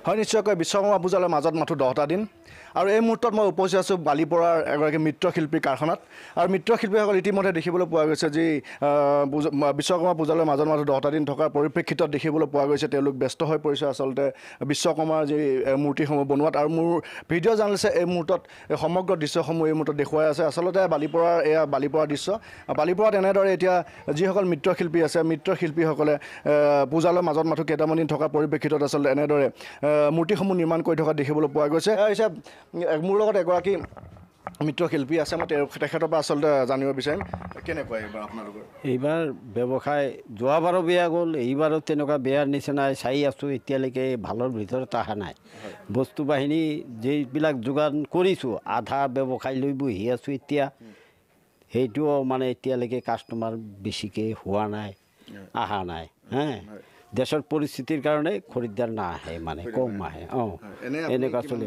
হয় নিশ্চয়কৈ বিশ্বকৰ্মা পূজালৈ মাজত মাথো 10টা দিন আৰু এই মুহূৰ্তত মই উপস্থিত আছোঁ বালিপৰাৰ এগৰাকী মৃৎশিল্পীৰ কাৰখানাত আৰু মৃৎশিল্পীসকল ইতিমধ্যে দেখিবলৈ পোৱা গৈছে যি বিশ্বকৰ্মা পূজালৈ মাজত মাথো 10টা দিন থকাৰ পৰিপ্ৰেক্ষিতত দেখিবলৈ পোৱা গৈছে তেওঁলোক ব্যস্ত হৈ পৰিছে আচলতে বিশ্বকৰ্মাৰ যি মূৰ্তিসমূহ বনোৱাত আৰু মোৰ ভিডিঅ' জাৰ্নেলিষ্টে এই মুহূৰ্তত সমগ্ৰ দৃশ্যসমূহ এই মুহূৰ্তত দেখুৱাই আছে আচলতে বালিপৰাৰ এয়া বালিপৰাৰ দৃশ্য বালিপৰাত এনেদৰে এতিয়া যিসকল মৃৎশিল্পী আছে মৃৎশিল্পীসকলে পূজালৈ মাজত মাথো কেইটামান দিন থকাৰ পৰিপ্ৰেক্ষিতত আচলতে এনেদৰে মূৰ্তিসমূহ নিৰ্মাণ কৰি থকা দেখিবলৈ পোৱা গৈছে হৈছে মোৰ লগত এগৰাকী মৃৎশিল্পী আছে মই তেখেতৰ পৰা আচলতে জানিব বিচাৰিম কেনেকুৱা এইবাৰ আপোনালোকৰ এইবাৰ ব্যৱসায় যোৱাবাৰো বেয়া গ'ল এইবাৰো তেনেকুৱা বেয়াৰ নিচিনাই চাই আছোঁ এতিয়ালৈকে ভালৰ ভিতৰত অহা নাই বস্তু বাহিনী যিবিলাক যোগান কৰিছোঁ আধা ব্যৱসায় লৈ বহি আছোঁ এতিয়া সেইটোও মানে এতিয়ালৈকে কাষ্টমাৰ বেছিকৈ হোৱা নাই অহা নাই দেশৰ পৰিস্থিতিৰ কাৰণে খৰিদ্দাৰ নাহে মানে কম আহে এনেকুৱা চলি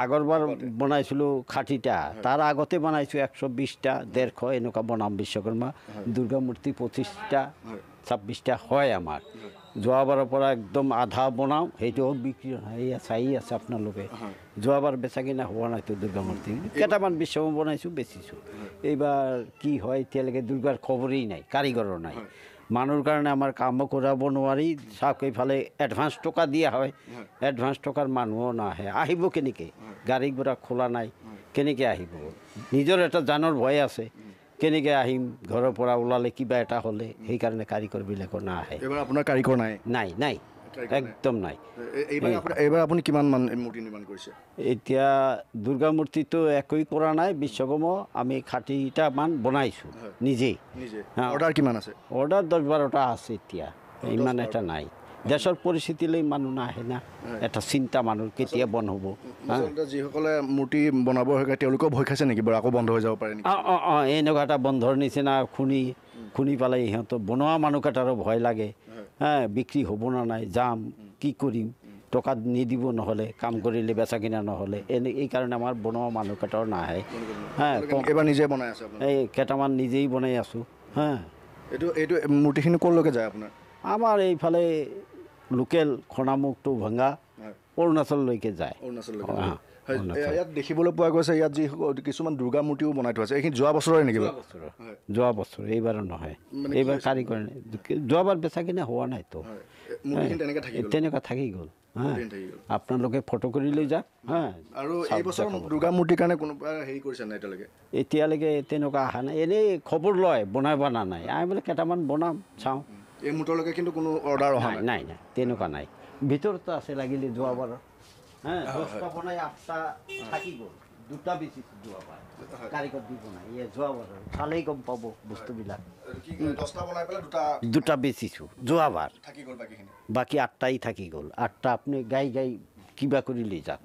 আগৰবাৰ বনাইছিলোঁ 60টা তাৰ আগতে বনাইছোঁ 120টা 150 এনেকুৱা বনাম বিশ্বকৰ্মা দুৰ্গা মূৰ্তি 25টা 26টা হয় আমাৰ যোৱাবাৰৰ পৰা একদম আধা বনাওঁ সেইটোও বিক্ৰী এয়া চাই আছে আপোনালোকে যোৱাবাৰ বেচা কিনা হোৱা নাইতো দুৰ্গা মূৰ্তি কেইটামান বিশ্বকৰ্মা বনাইছোঁ বেচিছোঁ এইবাৰ কি হয় এতিয়ালৈকে দুৰ্গাৰ খবৰেই নাই কাৰিকৰৰ নাই মানুহৰ কাৰণে আমাৰ কামো কৰাব নোৱাৰি চাওক এইফালে এডভান্স টকা দিয়া হয় এডভান্স টকাৰ মানুহো নাহে আহিব কেনেকৈ গাড়ী ঘোৰা খোলা নাই কেনেকৈ আহিব নিজৰ এটা জানৰ ভয় আছে কেনেকৈ আহিম ঘৰৰ পৰা ওলালে কিবা এটা হ'লে সেইকাৰণে কাৰিকৰবিলাকৰ নাহে এইবাৰ আপোনাৰ কাৰিকৰ নাই নাই নাই একদম নাই এইবাৰ আপুনি কিমান মান মূৰ্তি নিৰ্মাণ কৰিছে এতিয়া দুৰ্গা মূৰ্তিটো একোৱেই কৰা নাই বিশ্বকৰ্মা আমি 60টামান বনাইছোঁ নিজেই অৰ্ডাৰ কিমান আছে অৰ্ডাৰ 10-12টা আছে এতিয়া ইমান এটা নাই দেশৰ পৰিস্থিতিলৈ মানুহ নাহে না এটা চিন্তা মানুহৰ কেতিয়া বন্ধ হ'ব যিসকলে মূৰ্তি বনাব হয় তেওঁলোকেও ভয় খাইছে নেকি বাৰু আকৌ বন্ধ হৈ যাব পাৰে নেকি এনেকুৱা এটা বন্ধৰ নিচিনা খুনি পালে সিহঁতৰ বনোৱা মানুহকেইটাৰো ভয় লাগে বিক্ৰী হ'ব না নাই যাম কি কৰিম টকা নিদিব নহ'লে কাম কৰিলে বেচা কিনা নহ'লে এইকাৰণে আমাৰ বনোৱা মানুহকেইটাও নাহে এইবাৰ নিজে বনাই আছে এই কেইটামান নিজেই বনাই আছোঁ এইটো মূৰ্তিখিনি ক'লৈকে যায় আপোনাৰ আমাৰ এইফালে লোকেল খনামুখটো ভঙা অৰুণাচললৈকে যায় ইয়াত দেখিবলৈ পোৱা গৈছে ইয়াত যি কিছুমান দুৰ্গা মূৰ্তিও বনাই থোৱা আছে এইখিনি যোৱা বছৰৰে নেকি যোৱা বছৰ এইবাৰো নহয় এইবাৰ কাৰিকৰ যোৱাবাৰ বেচা কিনা হোৱা নাইতো তেনেকুৱা থাকি গ'ল আপোনালোকে ফটো কৰি লৈ যাওক আৰু এই বছৰ দুৰ্গা মূৰ্তিৰ কাৰণে কোনোবা হেৰি কৰিছে নাই এতিয়ালৈকে তেনেকুৱা অহা নাই এনেই খবৰ লয় বনাই বনা নাই আমি বোলে কেইটামান বনাম চাওঁ এই মুহূৰ্তলৈকে কিন্তু কোনো অৰ্ডাৰ অহা নাই নাই তেনেকুৱা নাই ভিতৰতো আছে লাগিলে যোৱাবাৰ 10টা বনাই 8টা থাকি গ'ল 2টা বেচিছোঁ যোৱাবাৰ কাৰিকৰ দি বনাই যোৱাবাৰ চালেই গম পাব বস্তুবিলাক 2টা বেচিছোঁ যোৱাবাৰ বাকী 8টাই থাকি গ'ল 8টা আপুনি গাই কিবা কৰি লৈ যাওক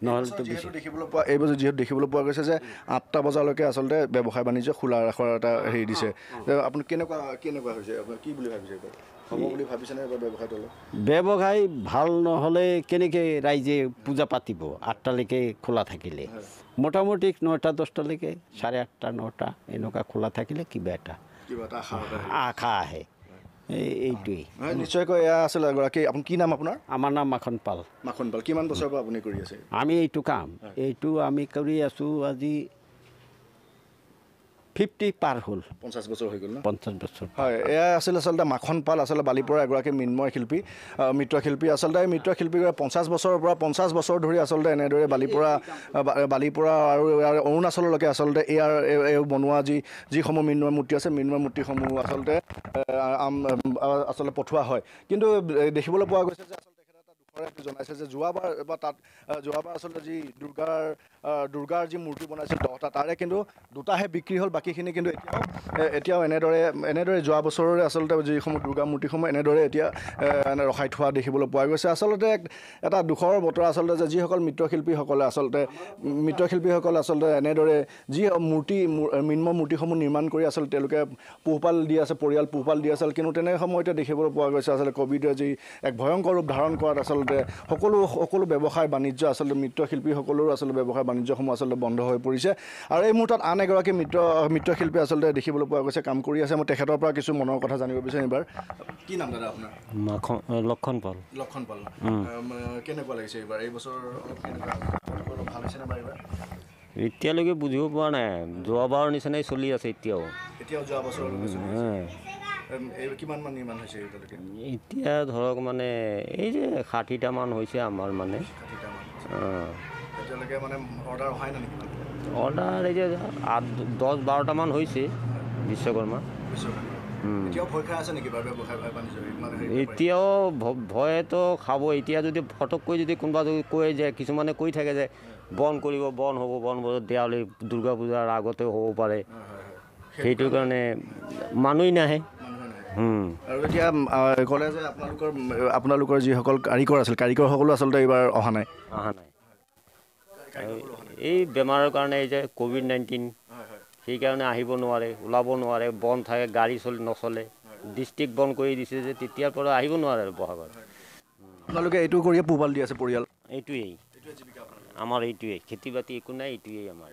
নহ'লেতো দেখিবলৈ পোৱা এইবাৰ যিহেতু দেখিবলৈ পোৱা গৈছে যে 8টা বজালৈকে আচলতে ব্যৱসায় বাণিজ্য খোলা ৰখাৰ এটা হেৰি দিছে আপুনি কেনেকুৱা হৈছে আপুনি কি বুলি ভাবিছে হ'ব বুলি ভাবিছেনে ব্যৱসায় ভাল নহ'লে কেনেকৈ ৰাইজে পূজা পাতিব 8টালৈকে খোলা থাকিলে মোটামুটি 9টা 10টালৈকে 8:30 9টা এনেকুৱা খোলা থাকিলে কিবা এটা আশা আহে এইটোৱেই নিশ্চয়কৈ এয়া আছিলে এগৰাকী আপুনি কি নাম আপোনাৰ আমাৰ নাম মাখন পাল কিমান বছৰৰ পৰা আপুনি কৰি আছে আমি এইটো কাম আমি কৰি আছোঁ আজি 50 পাৰ হ'ল 50 বছৰ হৈ গ'ল 50 বছৰ হয় এয়া আছিল আচলতে মাখন পাল আচলতে বালিপৰা এগৰাকী মৃন্ময় শিল্পী মৃৎশিল্পী আচলতে এই মৃৎশিল্পীগৰাকী 50 বছৰৰ পৰা 50 বছৰ ধৰি আচলতে এনেদৰে বালিপৰা আৰু অৰুণাচললৈকে আচলতে এই বনোৱা যিসমূহ মৃন্ময় মূৰ্তি আছে মৃন্ময় মূৰ্তিসমূহ আচলতে পঠোৱা হয় কিন্তু দেখিবলৈ পোৱা গৈছে যে জনাইছে যে যোৱাবাৰ আচলতে যি দুৰ্গাৰ যি মূৰ্তি বনাইছিল 10টা তাৰে কিন্তু 2টাহে বিক্ৰী হ'ল বাকীখিনি কিন্তু এতিয়াও এনেদৰে যোৱা বছৰৰে আচলতে যিসমূহ দুৰ্গা মূৰ্তিসমূহ এনেদৰে এতিয়া ৰখাই থোৱা দেখিবলৈ পোৱা গৈছে আচলতে এটা দুখৰ বতৰা আচলতে যে যিসকল মৃৎশিল্পীসকলে আচলতে এনেদৰে যি মৃন্ময় মূৰ্তিসমূহ নিৰ্মাণ কৰি আচলতে তেওঁলোকে পোহপাল দি আছে পৰিয়াল পোহপাল দি আছিল কিন্তু তেনে সময়তে দেখিবলৈ পোৱা গৈছে আচলতে ক'ভিডে যি এক ভয়ংকৰ ৰূপ ধাৰণ কৰাত আচলতে আচলতে সকলো ব্যৱসায় বাণিজ্য আচলতে মৃৎশিল্পীসকলৰো আচলতে ব্যৱসায় বাণিজ্যসমূহ আচলতে বন্ধ হৈ পৰিছে আৰু এই মুহূৰ্তত আন এগৰাকী মৃৎশিল্পী আচলতে দেখিবলৈ পোৱা গৈছে কাম কৰি আছে মই তেখেতৰ পৰা কিছু মনৰ কথা জানিব বিচাৰিম এইবাৰ কি নাম দাদা আপোনাৰ লক্ষণ পাল কেনেকুৱা লাগিছে এইবাৰ এই বছৰ ভাল হৈছে নে এইবাৰ এতিয়ালৈকে বুজিব পৰা নাই যোৱাবাৰৰ নিচিনাই চলি আছে এতিয়াও যোৱা বছৰ কিমান মান নিৰ্মাণ হৈছে এতিয়ালৈকে এতিয়া ধৰক মানে এই যে 60টামান হৈছে আমাৰ মানে এতিয়ালৈকে মানে অৰ্ডাৰ অহাই নাই নেকি অৰ্ডাৰ এই যে 10-12টামান হৈছে বিশ্বকৰ্মা এতিয়াও ভয় খাই আছে নেকি বাৰু ব্যৱসায় বাণিজ্য এতিয়াও ভয়তো খাব এতিয়া যদি ফটককৈ যদি কোনোবা যদি কয় যে কিছুমানে কৈ থাকে যে বন্ধ কৰিব বন্ধ হ'ব দেৱালী দুৰ্গা পূজাৰ আগতে হ'ব পাৰে সেইটো কাৰণে মানুহেই নাহে আৰু এতিয়া ক'লে যে আপোনালোকৰ যিসকল কাৰিকৰ আছিল কাৰিকৰসকলো আচলতে এইবাৰ অহা নাই এই বেমাৰৰ কাৰণে এই যে COVID-19 সেইকাৰণে আহিব নোৱাৰে ওলাব নোৱাৰে বন্ধ থাকে গাড়ী নচলে ডিষ্ট্ৰিক্ট বন্ধ কৰি দিছে যে তেতিয়াৰ পৰা আহিব নোৱাৰে আৰু বহাগত আপোনালোকে এইটো কৰিয়ে পোহপাল দি আছে পৰিয়াল এইটোৱেই আমাৰ এইটোৱেই খেতি বাতি একো নাই এইটোৱেই আমাৰ